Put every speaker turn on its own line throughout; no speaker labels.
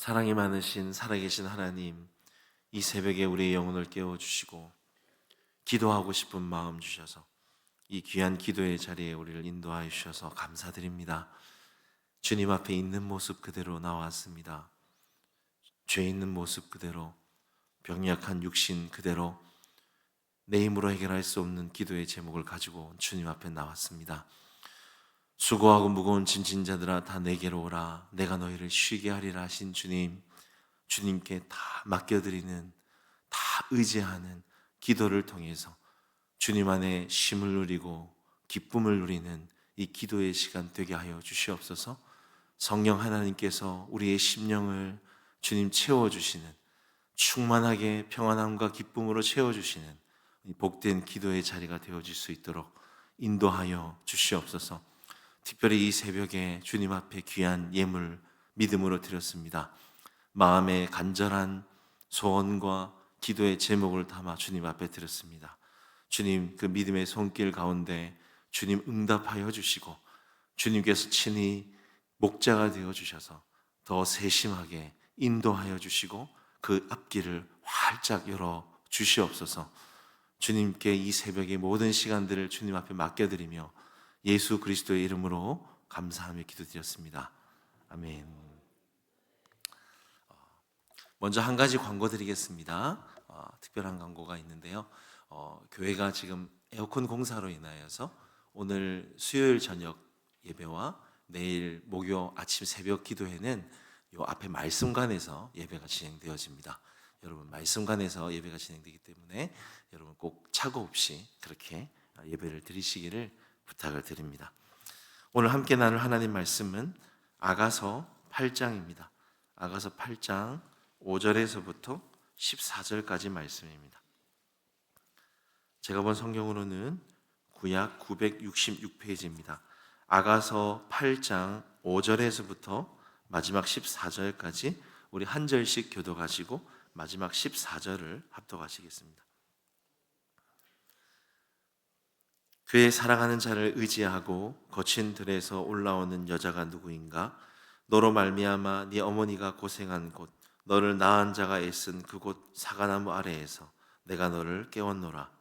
사랑이 많으신 살아계신 하나님, 이 새벽에 우리의 영혼을 깨워주시고 기도하고 싶은 마음 주셔서 이 귀한 기도의 자리에 우리를 인도하여 주셔서 감사드립니다. 주님 앞에 있는 모습 그대로 나왔습니다. 죄 있는 모습 그대로, 병약한 육신 그대로 내 힘으로 해결할 수 없는 기도의 제목을 가지고 주님 앞에 나왔습니다. 수고하고 무거운 짐진 자들아 다 내게로 오라, 내가 너희를 쉬게 하리라 하신 주님, 주님께 다 맡겨드리는, 다 의지하는 기도를 통해서 주님 안에 쉼을 누리고 기쁨을 누리는 이 기도의 시간 되게 하여 주시옵소서. 성령 하나님께서 우리의 심령을 주님 채워주시는, 충만하게 평안함과 기쁨으로 채워주시는 이 복된 기도의 자리가 되어질 수 있도록 인도하여 주시옵소서. 특별히 이 새벽에 주님 앞에 귀한 예물 믿음으로 드렸습니다. 마음의 간절한 소원과 기도의 제목을 담아 주님 앞에 드렸습니다. 주님, 그 믿음의 손길 가운데 주님 응답하여 주시고 주님께서 친히 목자가 되어 주셔서 더 세심하게 인도하여 주시고 그 앞길을 활짝 열어 주시옵소서. 주님께 이 새벽의 모든 시간들을 주님 앞에 맡겨드리며 예수 그리스도의 이름으로 감사하며 기도드렸습니다. 아멘. 먼저 한 가지 광고 드리겠습니다. 특별한 광고가 있는데요. 교회가 지금 에어컨 공사로 인하여서 오늘 수요일 저녁 예배와 내일 목요 아침 새벽 기도회는 요 앞에 말씀관에서 예배가 진행되어집니다. 여러분, 말씀관에서 예배가 진행되기 때문에 여러분 꼭 착오 없이 그렇게 예배를 드리시기를 부탁을 드립니다. 오늘 함께 나눌 하나님 말씀은 아가서 8장입니다. 아가서 8장 5절에서부터 14절까지 말씀입니다. 제가 본 성경으로는 구약 966페이지입니다. 아가서 8장 5절에서부터 마지막 14절까지 우리 한 절씩 교독하시고 마지막 14절을 합독하시겠습니다. 그의 사랑하는 자를 의지하고 거친 들에서 올라오는 여자가 누구인가? 너로 말미암아 네 어머니가 고생한 곳, 너를 낳은 자가 애쓴 그곳 사과나무 아래에서 내가 너를 깨웠노라.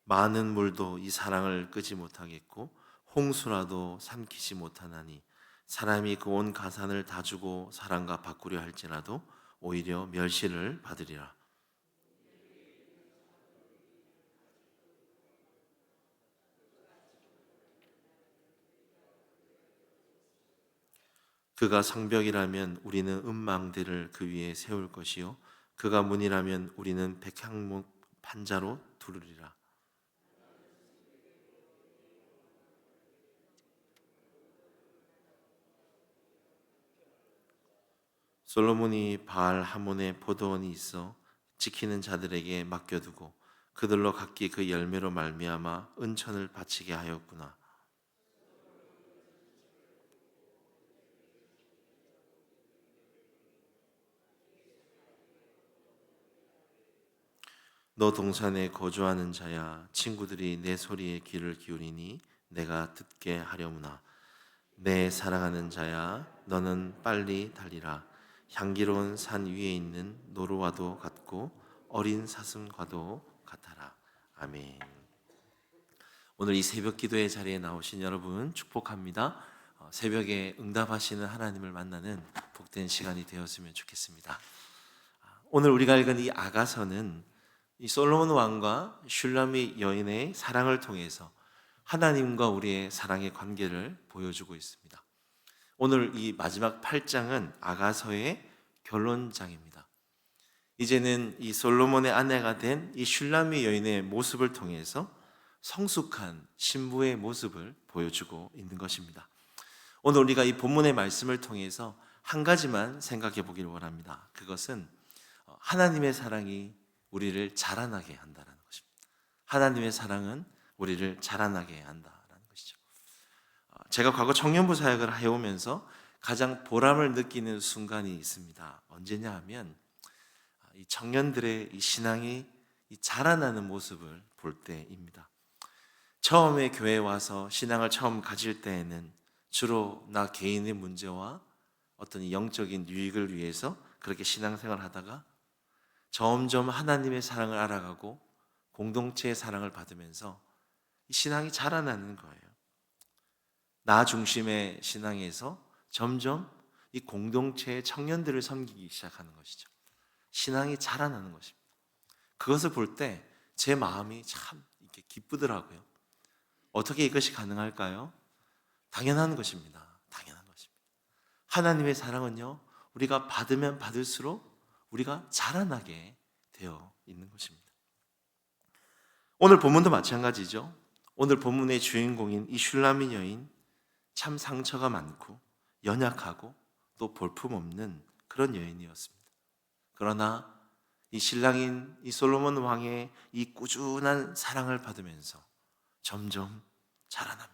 많은 물도 이 사랑을 끄지 못하겠고 홍수라도 삼키지 못하나니 사람이 그 온 가산을 다 주고 사랑과 바꾸려 할지라도 오히려 멸시를 받으리라. 그가 성벽이라면 우리는 음망대를 그 위에 세울 것이요 그가 문이라면 우리는 백향목 판자로 두르리라. 솔로몬이 바알 하몬에 포도원이 있어 지키는 자들에게 맡겨두고 그들로 각기 그 열매로 말미암아 은천을 바치게 하였구나. 너 동산에 거주하는 자야, 친구들이 내 소리에 귀를 기울이니 내가 듣게 하려무나. 내 사랑하는 자야, 너는 빨리 달리라. 향기로운 산 위에 있는 노루와도 같고 어린 사슴과도 같아라. 아멘. 오늘 이 새벽 기도의 자리에 나오신 여러분 축복합니다. 새벽에 응답하시는 하나님을 만나는 복된 시간이 되었으면 좋겠습니다. 오늘 우리가 읽은 이 아가서는 이 솔로몬 왕과 슐라미 여인의 사랑을 통해서 하나님과 우리의 사랑의 관계를 보여주고 있습니다. 오늘 이 마지막 8장은 아가서의 결론장입니다. 이제는 이 솔로몬의 아내가 된 이 슐라미 여인의 모습을 통해서 성숙한 신부의 모습을 보여주고 있는 것입니다. 오늘 우리가 이 본문의 말씀을 통해서 한 가지만 생각해 보기를 원합니다. 그것은 하나님의 사랑이 우리를 자라나게 한다는 것입니다. 하나님의 사랑은 우리를 자라나게 한다는 것이죠. 제가 과거 청년부 사역을 해오면서 가장 보람을 느끼는 순간이 있습니다. 언제냐 하면 이 청년들의 이 신앙이 자라나는 모습을 볼 때입니다. 처음에 교회에 와서 신앙을 처음 가질 때에는 주로 나 개인의 문제와 어떤 이 영적인 유익을 위해서 그렇게 신앙생활을 하다가 점점 하나님의 사랑을 알아가고 공동체의 사랑을 받으면서 이 신앙이 자라나는 거예요. 나 중심의 신앙에서 점점 이 공동체의 청년들을 섬기기 시작하는 것이죠. 신앙이 자라나는 것입니다. 그것을 볼 때 제 마음이 참 이렇게 기쁘더라고요. 어떻게 이것이 가능할까요? 당연한 것입니다. 당연한 것입니다. 하나님의 사랑은요, 우리가 받으면 받을수록 우리가 자라나게 되어 있는 것입니다. 오늘 본문도 마찬가지죠. 오늘 본문의 주인공인 이 슐라미 여인, 참 상처가 많고 연약하고 또 볼품없는 그런 여인이었습니다. 그러나 이 신랑인 이 솔로몬 왕의 이 꾸준한 사랑을 받으면서 점점 자라납니다.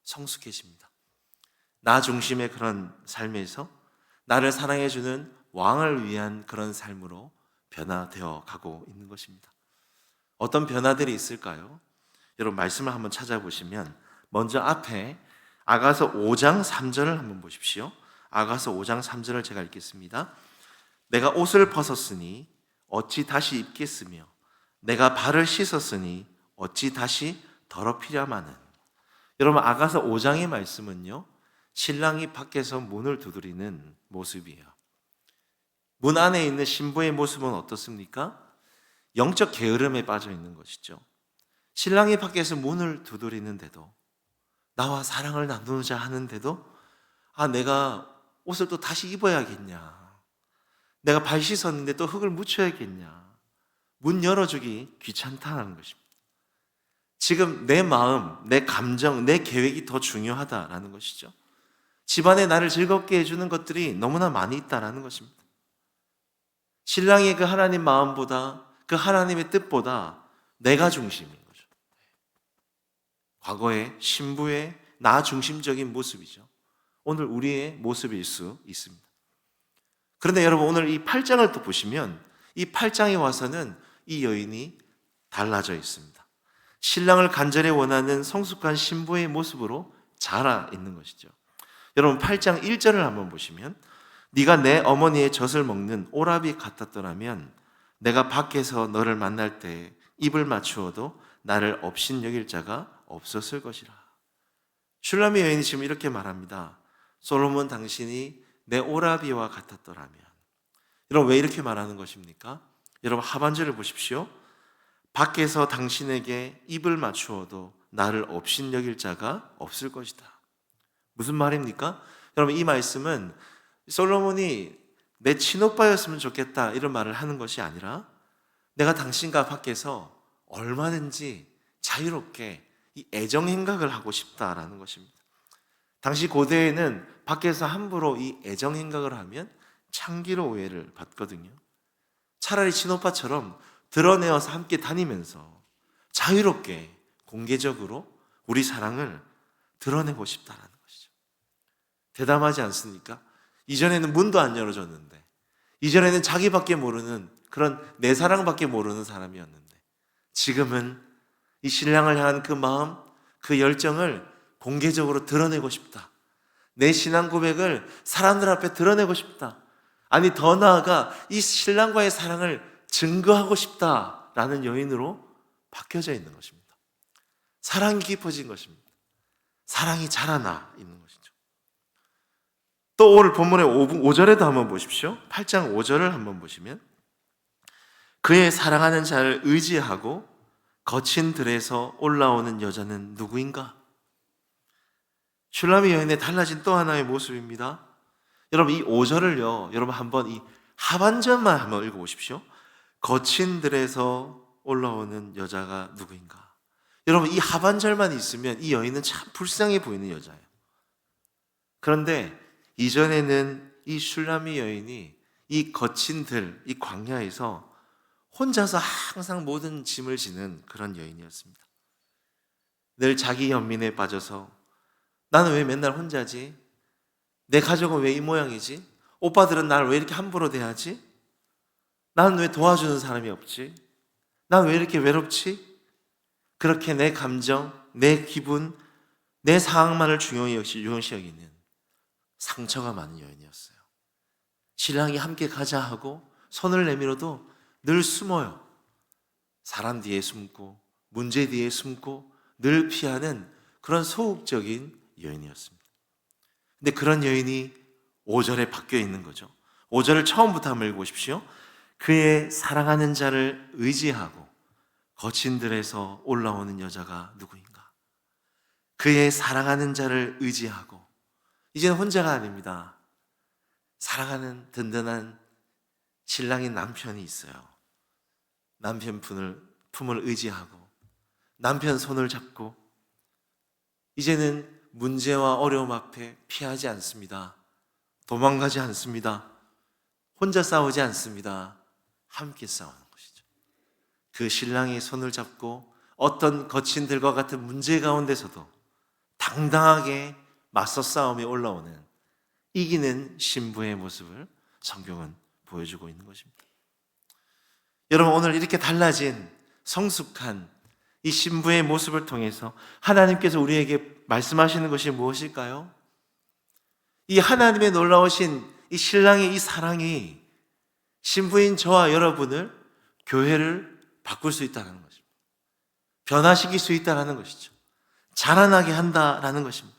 성숙해집니다. 나 중심의 그런 삶에서 나를 사랑해주는 왕을 위한 그런 삶으로 변화되어 가고 있는 것입니다. 어떤 변화들이 있을까요? 여러분 말씀을 한번 찾아보시면 먼저 앞에 아가서 5장 3절을 한번 보십시오. 아가서 5장 3절을 제가 읽겠습니다. 내가 옷을 벗었으니 어찌 다시 입겠으며 내가 발을 씻었으니 어찌 다시 더럽히랴마는. 여러분 아가서 5장의 말씀은요, 신랑이 밖에서 문을 두드리는 모습이에요. 문 안에 있는 신부의 모습은 어떻습니까? 영적 게으름에 빠져 있는 것이죠. 신랑이 밖에서 문을 두드리는데도, 나와 사랑을 나누자 하는데도 내가 옷을 또 다시 입어야겠냐, 내가 발 씻었는데 또 흙을 묻혀야겠냐, 문 열어주기 귀찮다는 것입니다. 지금 내 마음, 내 감정, 내 계획이 더 중요하다라는 것이죠. 집안에 나를 즐겁게 해주는 것들이 너무나 많이 있다라는 것입니다. 신랑의 그 하나님 마음보다, 그 하나님의 뜻보다 내가 중심인 거죠. 과거의 신부의 나 중심적인 모습이죠. 오늘 우리의 모습일 수 있습니다. 그런데 여러분 오늘 이 8장을 또 보시면 이 8장에 와서는 이 여인이 달라져 있습니다. 신랑을 간절히 원하는 성숙한 신부의 모습으로 자라 있는 것이죠. 여러분 8장 1절을 한번 보시면 네가 내 어머니의 젖을 먹는 오라비 같았더라면 내가 밖에서 너를 만날 때 입을 맞추어도 나를 업신여길 자가 없었을 것이라. 슐라미 여인이 지금 이렇게 말합니다. 솔로몬 당신이 내 오라비와 같았더라면. 여러분 왜 이렇게 말하는 것입니까? 여러분 하반절을 보십시오. 밖에서 당신에게 입을 맞추어도 나를 업신여길 자가 없을 것이다. 무슨 말입니까? 여러분 이 말씀은 솔로몬이 내 친오빠였으면 좋겠다 이런 말을 하는 것이 아니라 내가 당신과 밖에서 얼마든지 자유롭게 이 애정 행각을 하고 싶다라는 것입니다. 당시 고대에는 밖에서 함부로 이 애정 행각을 하면 창기로 오해를 받거든요. 차라리 친오빠처럼 드러내어서 함께 다니면서 자유롭게 공개적으로 우리 사랑을 드러내고 싶다라는 것이죠. 대담하지 않습니까? 이전에는 문도 안 열어줬는데, 이전에는 자기밖에 모르는 그런 내 사랑밖에 모르는 사람이었는데, 지금은 이 신랑을 향한 그 마음, 그 열정을 공개적으로 드러내고 싶다. 내 신앙 고백을 사람들 앞에 드러내고 싶다. 아니 더 나아가 이 신랑과의 사랑을 증거하고 싶다라는 여인으로 바뀌어져 있는 것입니다. 사랑이 깊어진 것입니다. 사랑이 자라나 있는 것이죠. 또 오늘 본문의 5절에도 한번 보십시오. 8장 5절을 한번 보시면 그의 사랑하는 자를 의지하고 거친 들에서 올라오는 여자는 누구인가? 슐라미 여인의 달라진 또 하나의 모습입니다. 여러분 이 5절을요, 여러분 한번 이 하반절만 한번 읽어보십시오. 거친 들에서 올라오는 여자가 누구인가? 여러분 이 하반절만 있으면 이 여인은 참 불쌍해 보이는 여자예요. 그런데 이전에는 이 슐라미 여인이 이 거친 들, 이 광야에서 혼자서 항상 모든 짐을 지는 그런 여인이었습니다. 늘 자기 연민에 빠져서 나는 왜 맨날 혼자지? 내 가족은 왜 이 모양이지? 오빠들은 나를 왜 이렇게 함부로 대하지? 나는 왜 도와주는 사람이 없지? 난 왜 이렇게 외롭지? 그렇게 내 감정, 내 기분, 내 상황만을 중요시 여기는 상처가 많은 여인이었어요. 신랑이 함께 가자 하고 손을 내밀어도 늘 숨어요. 사람 뒤에 숨고 문제 뒤에 숨고 늘 피하는 그런 소극적인 여인이었습니다. 근데 그런 여인이 5절에 바뀌어 있는 거죠. 5절을 처음부터 한번 읽어보십시오. 그의 사랑하는 자를 의지하고 거친 들에서 올라오는 여자가 누구인가? 그의 사랑하는 자를 의지하고, 이제는 혼자가 아닙니다. 사랑하는 든든한 신랑인 남편이 있어요. 남편 품을 의지하고 남편 손을 잡고 이제는 문제와 어려움 앞에 피하지 않습니다. 도망가지 않습니다. 혼자 싸우지 않습니다. 함께 싸우는 것이죠. 그 신랑의 손을 잡고 어떤 거친 들과 같은 문제 가운데서도 당당하게 맞서 싸움에 올라오는 이기는 신부의 모습을 성경은 보여주고 있는 것입니다. 여러분, 오늘 이렇게 달라진 성숙한 이 신부의 모습을 통해서 하나님께서 우리에게 말씀하시는 것이 무엇일까요? 이 하나님의 놀라우신 이 신랑의 이 사랑이 신부인 저와 여러분을, 교회를 바꿀 수 있다는 것입니다. 변화시킬 수 있다는 것이죠. 자라나게 한다라는 것입니다.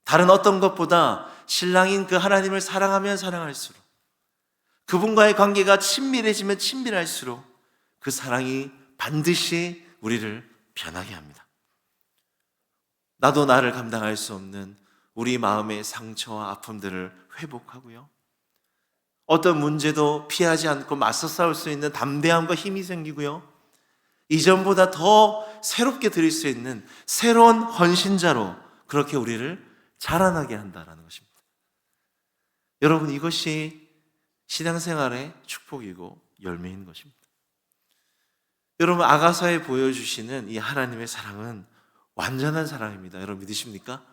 다른 어떤 것보다 신랑인 그 하나님을 사랑하면 사랑할수록, 그분과의 관계가 친밀해지면 친밀할수록 그 사랑이 반드시 우리를 변하게 합니다. 나도 나를 감당할 수 없는 우리 마음의 상처와 아픔들을 회복하고요, 어떤 문제도 피하지 않고 맞서 싸울 수 있는 담대함과 힘이 생기고요, 이전보다 더 새롭게 드릴 수 있는 새로운 헌신자로 그렇게 우리를 자라나게 한다는 것입니다. 여러분, 이것이 신앙생활의 축복이고 열매인 것입니다. 여러분, 아가서에 보여주시는 이 하나님의 사랑은 완전한 사랑입니다. 여러분 믿으십니까?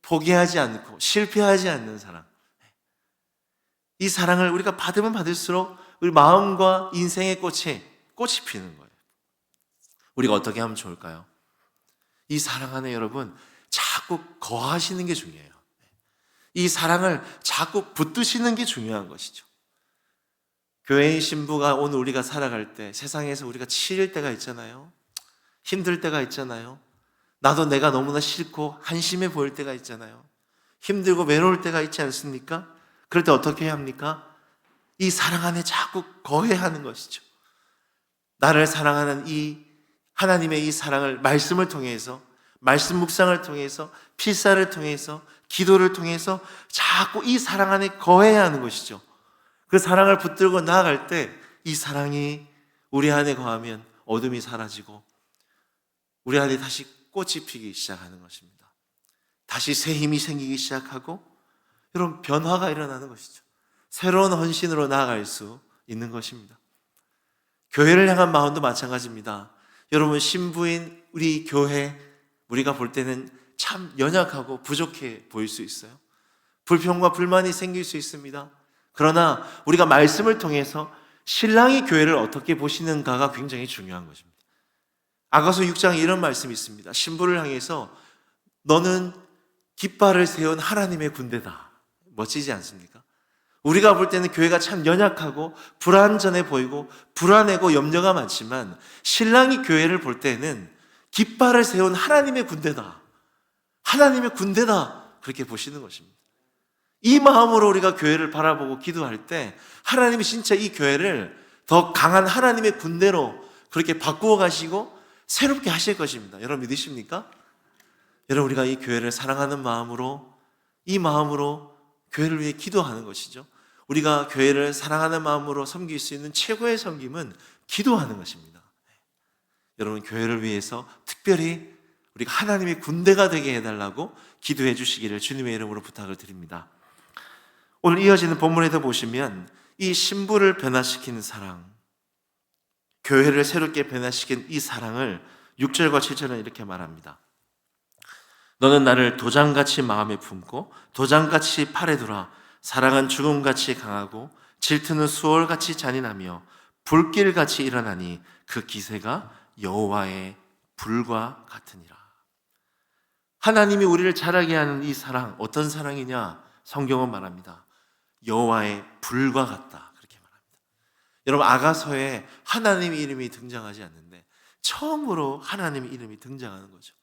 포기하지 않고 실패하지 않는 사랑. 이 사랑을 우리가 받으면 받을수록 우리 마음과 인생의 꽃이 피는 거예요. 우리가 어떻게 하면 좋을까요? 이 사랑 안에 여러분 자꾸 거하시는 게 중요해요. 이 사랑을 자꾸 붙드시는 게 중요한 것이죠. 교회의 신부가 오늘 우리가 살아갈 때 세상에서 우리가 치일 때가 있잖아요. 힘들 때가 있잖아요. 나도 내가 너무나 싫고 한심해 보일 때가 있잖아요. 힘들고 외로울 때가 있지 않습니까? 그럴 때 어떻게 해야 합니까? 이 사랑 안에 자꾸 거해야 하는 것이죠. 나를 사랑하는 이 하나님의 이 사랑을 말씀을 통해서, 말씀 묵상을 통해서, 필사를 통해서, 기도를 통해서 자꾸 이 사랑 안에 거해야 하는 것이죠. 그 사랑을 붙들고 나아갈 때 이 사랑이 우리 안에 거하면 어둠이 사라지고 우리 안에 다시 꽃이 피기 시작하는 것입니다. 다시 새 힘이 생기기 시작하고 여러분 변화가 일어나는 것이죠. 새로운 헌신으로 나아갈 수 있는 것입니다. 교회를 향한 마음도 마찬가지입니다. 여러분, 신부인 우리 교회, 우리가 볼 때는 참 연약하고 부족해 보일 수 있어요. 불평과 불만이 생길 수 있습니다. 그러나 우리가 말씀을 통해서 신랑이 교회를 어떻게 보시는가가 굉장히 중요한 것입니다. 아가서 6장에 이런 말씀이 있습니다. 신부를 향해서 너는 깃발을 세운 하나님의 군대다. 멋지지 않습니까? 우리가 볼 때는 교회가 참 연약하고 불안전해 보이고 불안하고 염려가 많지만 신랑이 교회를 볼 때는 깃발을 세운 하나님의 군대다. 하나님의 군대다. 그렇게 보시는 것입니다. 이 마음으로 우리가 교회를 바라보고 기도할 때 하나님이 진짜 이 교회를 더 강한 하나님의 군대로 그렇게 바꾸어 가시고 새롭게 하실 것입니다. 여러분 믿으십니까? 여러분, 우리가 이 교회를 사랑하는 마음으로, 이 마음으로 교회를 위해 기도하는 것이죠. 우리가 교회를 사랑하는 마음으로 섬길 수 있는 최고의 섬김은 기도하는 것입니다. 여러분, 교회를 위해서 특별히 우리가 하나님의 군대가 되게 해달라고 기도해 주시기를 주님의 이름으로 부탁을 드립니다. 오늘 이어지는 본문에도 보시면 이 신부를 변화시키는 사랑, 교회를 새롭게 변화시킨 이 사랑을 6절과 7절은 이렇게 말합니다. 너는 나를 도장같이 마음에 품고 도장같이 팔에 두라. 사랑은 죽음같이 강하고 질투는 수월같이 잔인하며 불길같이 일어나니 그 기세가 여호와의 불과 같으니라. 하나님이 우리를 자라게 하는 이 사랑, 어떤 사랑이냐? 성경은 말합니다. 여호와의 불과 같다, 그렇게 말합니다. 여러분, 아가서에 하나님의 이름이 등장하지 않는데 처음으로 하나님의 이름이 등장하는 거죠.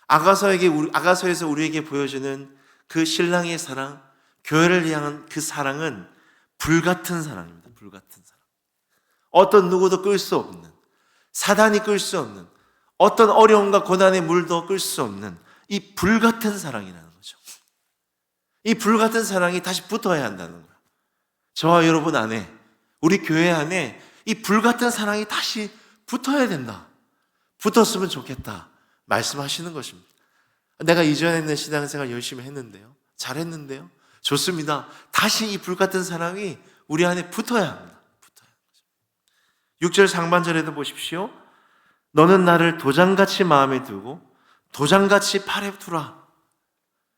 아가서에서 우리에게 보여주는 그 신랑의 사랑, 교회를 향한 그 사랑은 불같은 사랑입니다. 불같은 사랑. 어떤 누구도 끌 수 없는, 사단이 끌 수 없는, 어떤 어려움과 고난의 물도 끌 수 없는 이 불같은 사랑이라는 거죠. 이 불같은 사랑이 다시 붙어야 한다는 거예요. 저와 여러분 안에, 우리 교회 안에 이 불같은 사랑이 다시 붙어야 된다. 붙었으면 좋겠다 말씀하시는 것입니다. 내가 이전에는 신앙생활 열심히 했는데요, 잘했는데요, 좋습니다. 다시 이 불같은 사랑이 우리 안에 붙어야 합니다. 6절 상반절에도 보십시오. 너는 나를 도장같이 마음에 두고 도장같이 팔에 두라.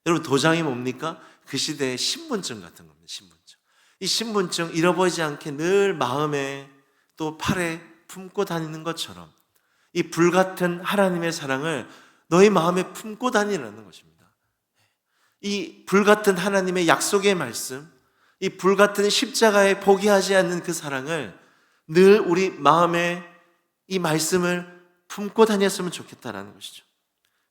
여러분, 도장이 뭡니까? 그 시대의 신분증 같은 겁니다. 신분증. 이 신분증 잃어버리지 않게 늘 마음에 또 팔에 품고 다니는 것처럼 이 불같은 하나님의 사랑을 너희 마음에 품고 다니라는 것입니다. 이 불같은 하나님의 약속의 말씀, 이 불같은 십자가에 포기하지 않는 그 사랑을 늘 우리 마음에 이 말씀을 품고 다녔으면 좋겠다라는 것이죠.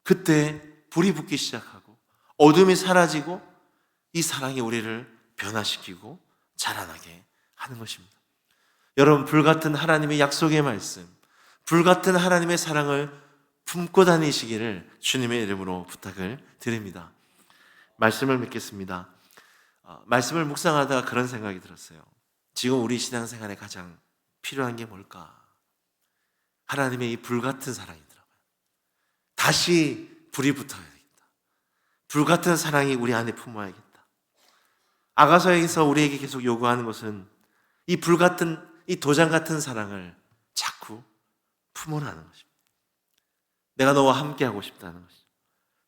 그때 불이 붙기 시작하고 어둠이 사라지고 이 사랑이 우리를 변화시키고 자라나게 하는 것입니다. 여러분, 불같은 하나님의 약속의 말씀, 불같은 하나님의 사랑을 품고 다니시기를 주님의 이름으로 부탁을 드립니다. 말씀을 맺겠습니다. 말씀을 묵상하다가 그런 생각이 들었어요. 지금 우리 신앙생활에 가장 필요한 게 뭘까? 하나님의 이 불같은 사랑이더라고요. 다시 불이 붙어야 되겠다. 불같은 사랑이 우리 안에 품어야겠다. 아가서에서 우리에게 계속 요구하는 것은 이 불같은, 이 도장 같은 사랑을 자꾸 품으라는 것입니다. 내가 너와 함께하고 싶다는 것이죠.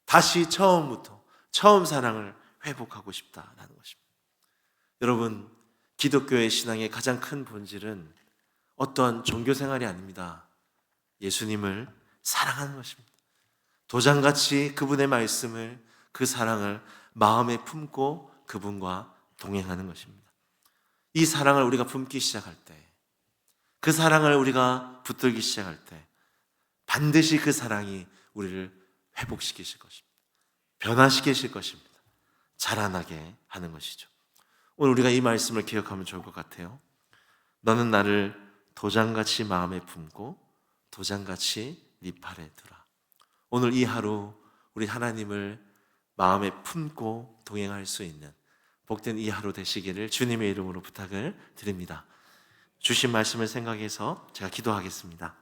다시 처음 사랑을 회복하고 싶다라는 것입니다. 여러분, 기독교의 신앙의 가장 큰 본질은 어떤 종교생활이 아닙니다. 예수님을 사랑하는 것입니다. 도장같이 그분의 말씀을, 그 사랑을 마음에 품고 그분과 동행하는 것입니다. 이 사랑을 우리가 품기 시작할 때, 그 사랑을 우리가 붙들기 시작할 때 반드시 그 사랑이 우리를 회복시키실 것입니다. 변화시키실 것입니다. 자라나게 하는 것이죠. 오늘 우리가 이 말씀을 기억하면 좋을 것 같아요. 너는 나를 도장같이 마음에 품고 도장같이 네 팔에 두라. 오늘 이 하루 우리 하나님을 마음에 품고 동행할 수 있는 복된 이 하루 되시기를 주님의 이름으로 부탁을 드립니다. 주신 말씀을 생각해서 제가 기도하겠습니다.